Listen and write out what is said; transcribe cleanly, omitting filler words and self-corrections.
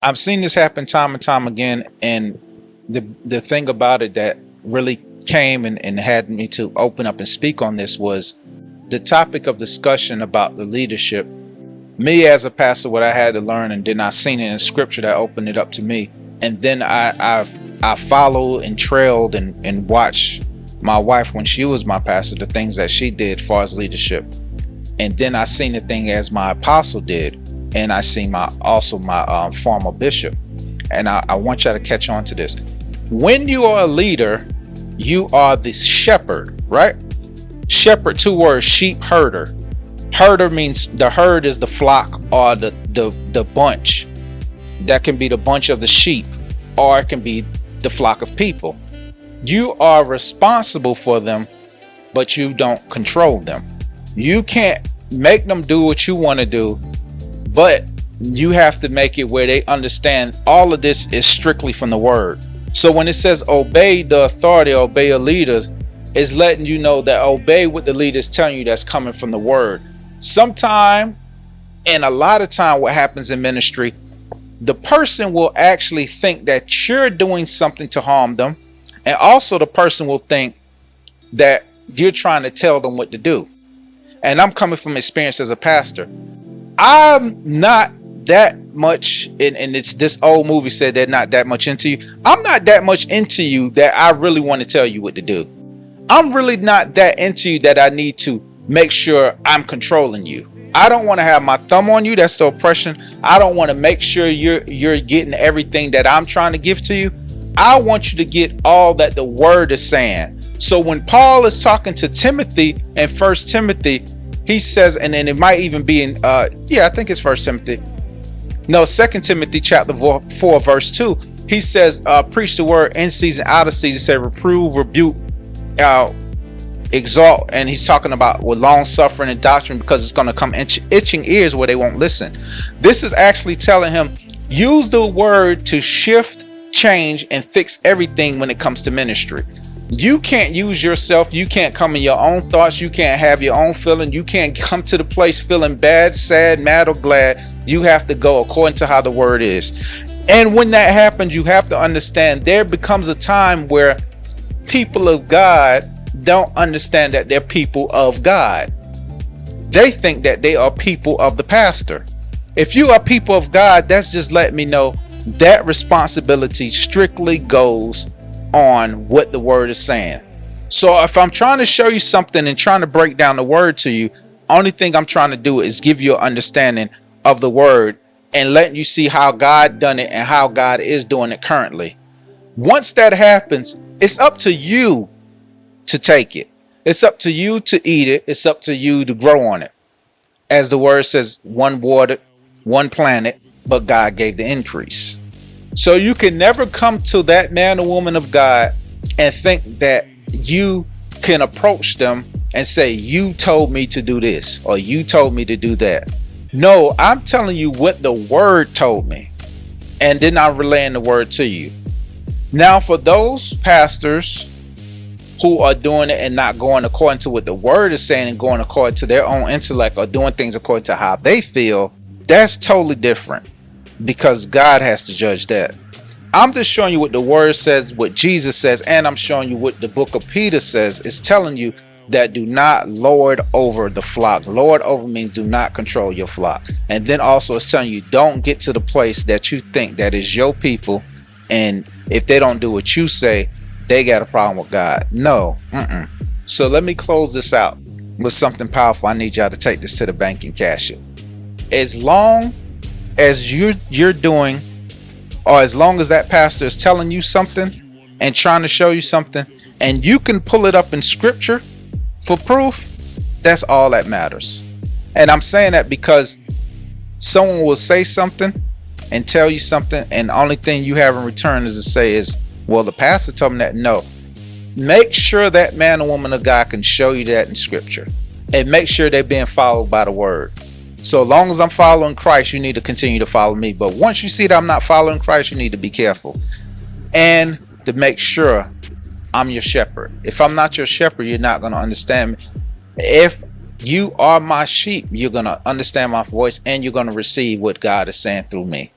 I've seen this happen time and time again, and the thing about it that really came and had me to open up and speak on this was the topic of discussion about the leadership. Me as a pastor, what I had to learn, and then I seen it in scripture that opened it up to me, and then I followed and trailed and watched my wife when she was my pastor, the things that she did as far as leadership, and then I seen the thing as my apostle did, and I seen my former bishop, and I want y'all to catch on to this. When you are a leader, you are the shepherd, right? Shepherd, two words, sheep herder. Herder means the herd is the flock or the bunch. That can be the bunch of the sheep, or it can be the flock of people. You are responsible for them, but you don't control them. You can't make them do what you want to do, but you have to make it where they understand all of this is strictly from the word. So when it says obey the authority, obey your leaders, it's letting you know that obey what the leader is telling you that's coming from the word. Sometime, and a lot of time, what happens in ministry, the person will actually think that you're doing something to harm them, and also the person will think that you're trying to tell them what to do. And I'm coming from experience as a pastor. I'm not that much, and it's this old movie said they're not that much into you. I'm not that much into you that I really want to tell you what to do. I'm really not that into you that I need to make sure I'm controlling you. I don't want to have my thumb on you. That's the oppression. I don't want to make sure you're getting everything that I'm trying to give to you. I want you to get all that the word is saying. So when Paul is talking to Timothy in First Timothy, he says, and then it might even be in I think it's First Timothy. No, Second Timothy chapter 4 verse 2. He says, preach the word in season, out of season. Say reprove, rebuke, exalt, and he's talking about with long suffering and doctrine, because it's going to come itching ears where they won't listen. This is actually telling him, use the word to shift, change, and fix everything when it comes to ministry. You can't use yourself. You can't come in your own thoughts. You can't have your own feeling. You can't come to the place feeling bad, sad, mad, or glad. You have to go according to how the word is. And when that happens, you have to understand there becomes a time where people of God don't understand that they're people of God. They think that they are people of the pastor. If you are people of God, that's just letting me know that responsibility strictly goes on what the word is saying. So if I'm trying to show you something and trying to break down the word to you, only thing I'm trying to do is give you an understanding of the word and letting you see how God done it and how God is doing it currently. Once that happens, it's up to you to take it. It's up to you to eat it. It's up to you to grow on it. As the word says, one watered, one planted, but God gave the increase. So you can never come to that man or woman of God and think that you can approach them and say, you told me to do this or you told me to do that. No, I'm telling you what the word told me, and then I'm relaying the word to you. Now, for those pastors who are doing it and not going according to what the word is saying and going according to their own intellect or doing things according to how they feel, that's totally different, because God has to judge that. I'm just showing you what the word says, what Jesus says, and I'm showing you what the book of Peter says. It's telling you that do not lord over the flock. Lord over means do not control your flock. And then also it's telling you don't get to the place that you think that is your people, and if they don't do what you say, they got a problem with God. No. So let me close this out with something powerful. I need y'all to take this to the bank and cash it. As long as you're doing, or as long as that pastor is telling you something and trying to show you something, and you can pull it up in scripture for proof, that's all that matters. And I'm saying that because someone will say something and tell you something, and the only thing you have in return is to say is, well, the pastor told me that. No. Make sure that man or woman of God can show you that in scripture, and make sure they're being followed by the word. So long as I'm following Christ, you need to continue to follow me. But once you see that I'm not following Christ, you need to be careful and to make sure I'm your shepherd. If I'm not your shepherd, you're not going to understand me. If you are my sheep, you're going to understand my voice, and you're going to receive what God is saying through me.